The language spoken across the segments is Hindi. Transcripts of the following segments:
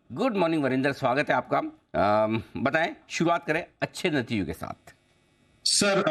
गुड मॉर्निंग वरिंदर, स्वागत है आपका। बताएं, शुरुआत करें अच्छे नतीजों के साथ। सर,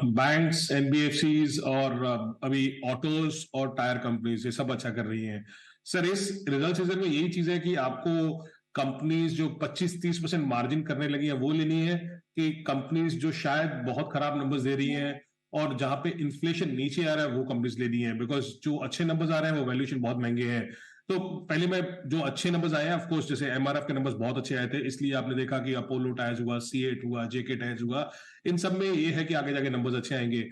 बैंक्स, एनबीएफसीज और अभी ऑटोज और टायर कंपनीज ये सब अच्छा कर रही हैं। सर, इस रिजल्ट सीजन में यही चीज है कि आपको कंपनीज जो 25-30% मार्जिन करने लगी हैं वो लेनी है, कि कंपनीज जो शायद बहुत खराब नंबर्स दे रही हैं और जहां पे इन्फ्लेशन नीचे आ रहा है वो कंपनीज लेनी है, बिकॉज जो अच्छे नंबर्स आ रहे हैं वो वैल्यूएशन बहुत महंगे हैं। तो पहले मैं जो अच्छे नंबर्स आए हैं, ऑफ कोर्स जैसे एमआरएफ के नंबर्स बहुत अच्छे आए थे, इसलिए आपने देखा कि अपोलो टायर्स हुआ, सी8 हुआ, जेके टायर्स हुआ, इन सब में ये है कि आगे जाके नंबर्स अच्छे आएंगे।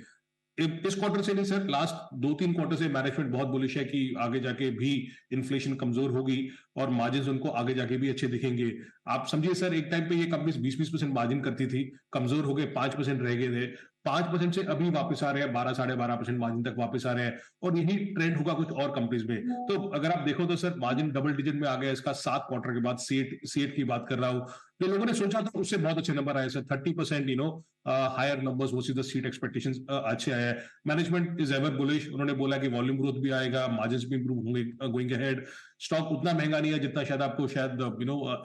इस क्वार्टर से नहीं सर, लास्ट 2-3 क्वार्टर से मैनेजमेंट बहुत बुलिश है कि आगे जाके भी इन्फ्लेशन कमजोर होगी और मार्जिन उनको आगे जाके भी अच्छे दिखेंगे। आप समझिए सर, एक टाइम पे ये कंपनी 20-20% मार्जिन करती थी, कमजोर हो गए, 5% रह गए थे, 5% से अभी वापस आ रहे हैं, 12-12.5% मार्जिन तक वापस आ रहे हैं, और यही ट्रेंड होगा कुछ और कंपनीज में। तो अगर आप देखो तो सर, मार्जिन डबल डिजिट में आ गया इसका 7 क्वार्टर के बाद। सीएट सीएट की बात कर रहा हूँ, जो लोगों ने सोचा था उससे बहुत अच्छे नंबर आए सर, 30% हायर नंबर्स वो सीधा सीट एक्सपेक्टेशंस अच्छे आए हैं। मैनेजमेंट इज एवर बुलिश, उन्होंने बोला कि वॉल्यूम ग्रोथ भी आएगा, मार्जिन भी इंप्रूव होंगे गोइंग अहेड। स्टॉक उतना महंगा नहीं है जितना शायद आपको शायद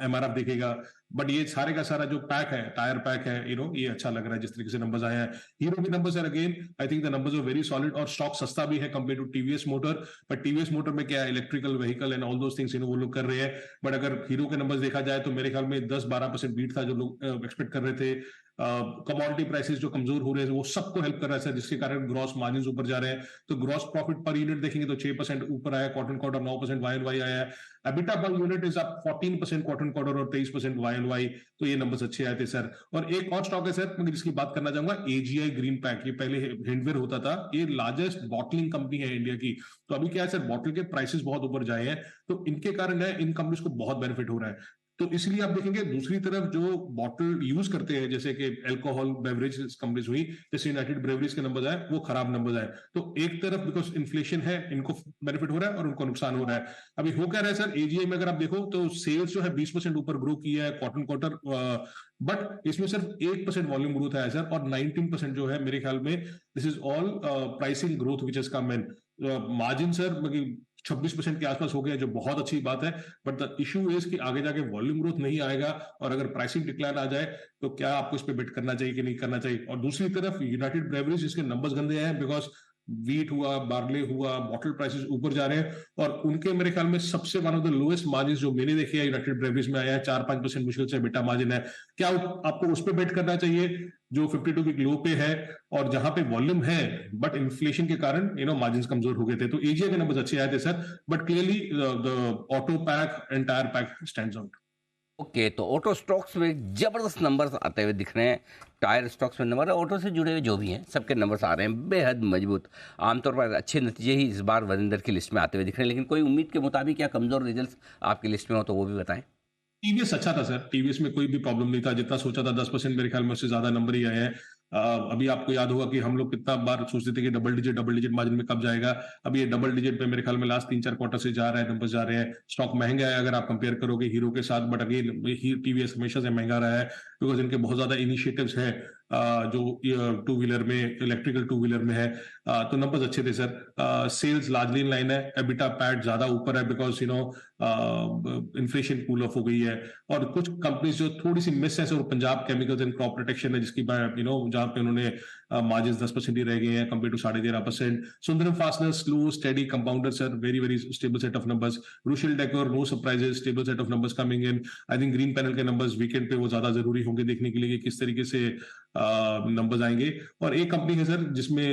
एमआरएफ देखेगा, बट ये सारे का सारा जो पैक है, टायर पैक है, ये अच्छा लग रहा है जिस तरीके से नंबर्स आए हैं। हीरो के नंबर्स है, again I think the numbers are very solid, और स्टॉक सस्ता भी है compare to TVS motor. But TVS motor में क्या है, electrical vehicle and all those things वो लोग कर रहे हैं। बट अगर हीरो के नंबर्स देखा जाए तो मेरे ख्याल में 10-12% बीट था जो लोग एक्सपेक्ट कर रहे थे। कमोडिटी प्राइसेस जो कमजोर हो रहे हैं वो सबको हेल्प कर रहा है सर, जिसके कारण ग्रॉस मार्जिन ऊपर जा रहे हैं। तो ग्रॉस प्रॉफिट पर यूनिट देखेंगे तो 6% ऊपर आया quarter quarter, 9% Y on Y आया है। EBITDA per unit is up 14% quarter quarter और 23% वाई एन वाई। तो ये नंबर्स अच्छे आए थे सर। और एक और स्टॉक है सर मैं जिसकी बात करना चाहूंगा, एजीआई ग्रीन पैक। ये पहले हिंडवेयर होता था, ये लार्जेस्ट बॉटलिंग कंपनी है इंडिया की। तो अभी क्या है सर, बॉटल के प्राइसेस बहुत ऊपर जाए हैं, तो इनके कारण है इन कंपनीज को बहुत बेनिफिट हो रहा है। तो इसलिए आप देखेंगे दूसरी तरफ जो बॉटल यूज करते हैं, जैसे कि अल्कोहल बेवरेज कंपनीज हुई, जैसे यूनाइटेड ब्रेवरीज के नंबर आए वो खराब नंबर आए। तो एक तरफ बिकॉज इन्फ्लेशन है इनको बेनिफिट हो रहा है और उनको नुकसान हो रहा है। अभी हो क्या रहा है सर, एजीआई में अगर आप देखो तो सेल्स जो है 20% ऊपर ग्रो किया है क्वार्टर क्वार्टर, बट इसमें सिर्फ 1% वॉल्यूम ग्रोथ आया सर, और 19% जो है मेरे ख्याल में this is all pricing growth which is come in. Margin sir 26% के आसपास हो गया, जो बहुत अच्छी बात है। बट द इशू इज कि आगे जाके वॉल्यूम ग्रोथ नहीं आएगा, और अगर प्राइसिंग डिक्लाइन आ जाए तो क्या आपको इस पे बेट करना चाहिए कि नहीं करना चाहिए। और दूसरी तरफ यूनाइटेड ब्रेवरीज, जिसके नंबर्स गंदे आए हैं बिकॉज वीट हुआ, बार्ले हुआ, बॉटल प्राइसेस ऊपर जा रहे हैं, और उनके मेरे ख्याल में सबसे one of the lowest margin जो मैंने देखे हैं यूनाइटेड ब्रेवरीज में आया है, 4-5% मुश्किल से बेटा मार्जिन है। क्या आपको उस पर बेट करना चाहिए जो 52 वीक लो पे है, और जहां पे वॉल्यूम है बट इन्फ्लेशन के कारण मार्जिन कमजोर हो गए थे। तो एजीआई के नंबर अच्छे आए थे sir, but clearly the auto pack and tyre pack stands out. Okay, तो ऑटो स्टॉक्स में जबरदस्त नंबर्स आते हुए दिख रहे हैं। टायर स्टॉक्स में नंबर, ऑटो से जुड़े हुए जो भी हैं सबके नंबर्स आ रहे हैं बेहद मजबूत। आमतौर पर अच्छे नतीजे ही इस बार वरिंदर की लिस्ट में आते हुए दिख रहे हैं, लेकिन कोई उम्मीद के मुताबिक या कमजोर रिजल्ट्स आपकी लिस्ट में हो तो वो भी बताएं। टीवीएस अच्छा था सर, टीवीएस में कोई भी प्रॉब्लम नहीं था, जितना सोचा था 10% मेरे ख्याल में उससे ज्यादा नंबर ही आए हैं। अभी आपको याद होगा कि हम लोग कितना बार सोचते थे कि डबल डिजिट मार्जिन में कब जाएगा। अभी ये डबल डिजिट पे मेरे ख्याल में लास्ट 3-4 क्वार्टर से जा रहा है, नंबर जा रहे हैं। स्टॉक महंगा है अगर आप कंपेयर करोगे हीरो के साथ, बट अगेन टीवीएस हमेशा से महंगा रहा है, बिकॉज इनके बहुत ज्यादा इनिशिएटिव्स है जो टू व्हीलर में, इलेक्ट्रिकल टू व्हीलर में है। तो नंबर्स अच्छे थे sir. Sales largely in line है, एबिटा पैट ज्यादा ऊपर है बिकॉज इन्फ्लेशन कूल ऑफ हो गई है। और कुछ कंपनीज जो थोड़ी सी मिस है, sir Punjab chemicals and crop protection है, जिसकी जहां पे उन्होंने मार्जिन 10% ही रह गए हैं compare to 13.5%। Sundaram fastener slow steady compounder sir, very very stable set of numbers. Rushil decor no surprises, stable set of numbers coming in. I think green panel के नंबर्स वीकेंड पे वो ज्यादा जरूरी होंगे देखने के लिए कि किस तरीके से नंबर्स आएंगे। और एक कंपनी है सर जिसमें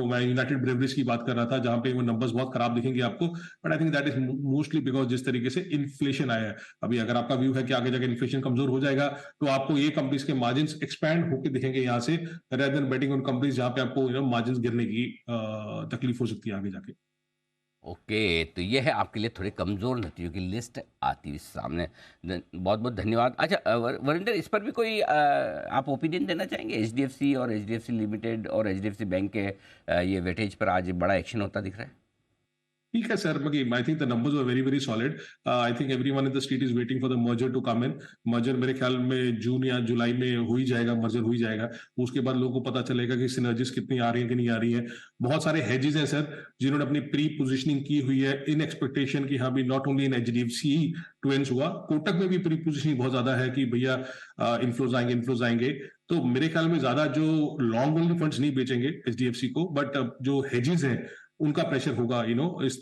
मैं यूनाइटेड ब्रेवरीज की बात कर रहा था, जहां पे वो नंबर्स बहुत खराब दिखेंगे आपको, but I think that is mostly because जिस तरीके से इन्फ्लेशन आया है। अभी अगर आपका व्यू है कि आगे जाकर इन्फ्लेशन कमजोर हो जाएगा, तो आपको ये कंपनीज के मार्जिन एक्सपैंड होकर दिखेंगे यहाँ से, rather than betting on companies जहां पे आपको मार्जिन गिरने की तकलीफ हो सकती है आगे जाके। ओके, तो ये है आपके लिए थोड़े कमज़ोर नतीजों की लिस्ट आती है सामने। बहुत बहुत धन्यवाद। अच्छा, वरिंदर, इस पर भी कोई आप ओपिनियन देना चाहेंगे? एचडीएफसी और एचडीएफसी लिमिटेड और एचडीएफसी बैंक के ये वेटेज पर आज बड़ा एक्शन होता दिख रहा है। ठीक है सर, मगर I think the numbers were very very solid. I think everyone in the street is waiting for the merger to come in. Merger मेरे ख्याल में जून या जुलाई में हो ही जाएगा, मर्जर हो ही जाएगा। उसके बाद लोगों को पता चलेगा कि सिनर्जीज कितनी आ रही है कि नहीं आ रही है। बहुत सारे हेजेस हैं सर, जिन्होंने अपनी प्री पोजिशनिंग की हुई है इन एक्सपेक्टेशन की, हाँ भी not only in HDFC twins हुआ, कोटक में भी प्री पोजिशनिंग बहुत ज्यादा है कि भैया इन्फ्लोज आएंगे। तो मेरे ख्याल में ज्यादा जो लॉन्ग ओनली फंड्स नहीं बेचेंगे एचडीएफसी को, बट जो हेजेस हैं उनका प्रेशर होगा इस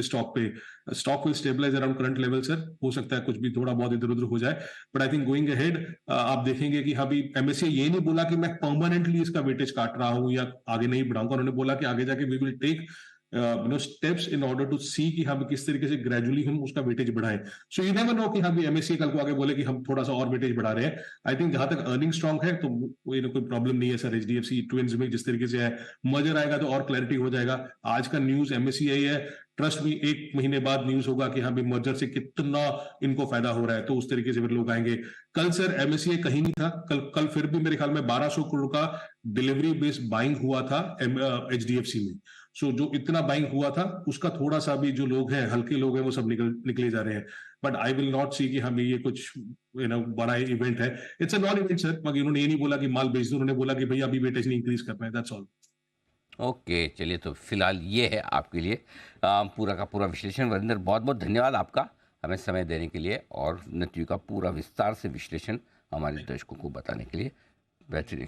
स्टॉक पे। Stock will stabilize around current level sir. हो सकता है कुछ भी थोड़ा बहुत इधर उधर हो जाए, but I think going ahead आप देखेंगे कि अभी एमएससीआई ये नहीं बोला कि मैं परमानेंटली इसका वेटेज काट रहा हूं या आगे नहीं बढ़ाऊंगा। उन्होंने बोला कि आगे जाके we will take steps in order to see कि हम किस तरीके से ग्रेजुअली हम उसका वेटेज बढ़ाएं। सो यू नेवर नो कि हम एमएससी कल को आगे बोले कि हम थोड़ा सा और वेटेज बढ़ा रहे हैं। आई थिंक जहां तक अर्निंग स्ट्रांग है तो कोई प्रॉब्लम नहीं है सर। एचडीएफसी ट्विंस में जिस तरीके से है, मर्जर आएगा तो और क्लैरिटी हो जाएगा। आज का न्यूज एमएससीआई है, ट्रस्ट में 1 महीने बाद न्यूज होगा कि हाँ भी मर्जर से कितना इनको फायदा हो रहा है, तो उस तरीके से फिर लोग आएंगे। कल सर एमएससीआई कहीं नहीं था, कल फिर भी मेरे ख्याल में 1200 करोड़ का डिलीवरी बेस्ड बाइंग हुआ था एचडीएफसी में। सो जो इतना बाइंग हुआ था उसका थोड़ा सा भी जो लोग हैं, हल्के लोग हैं, वो सब निकले जा रहे हैं। बट आई विल नॉट सी कि हमें ये कुछ बड़ा इवेंट है। It's a non event sir. मगर उन्होंने ये नहीं बोला कि माल बेच दो, उन्होंने बोला कि भैया अभी वेटेज नहीं इंक्रीज करना है, दैट्स ऑल। ओके, चलिए तो फिलहाल ये है आपके लिए पूरा का पूरा विश्लेषण। वरिंदर, बहुत बहुत धन्यवाद आपका हमें समय देने के लिए और नतीजों का पूरा विस्तार से विश्लेषण हमारे दर्शकों को बताने के लिए। बेहतरीन।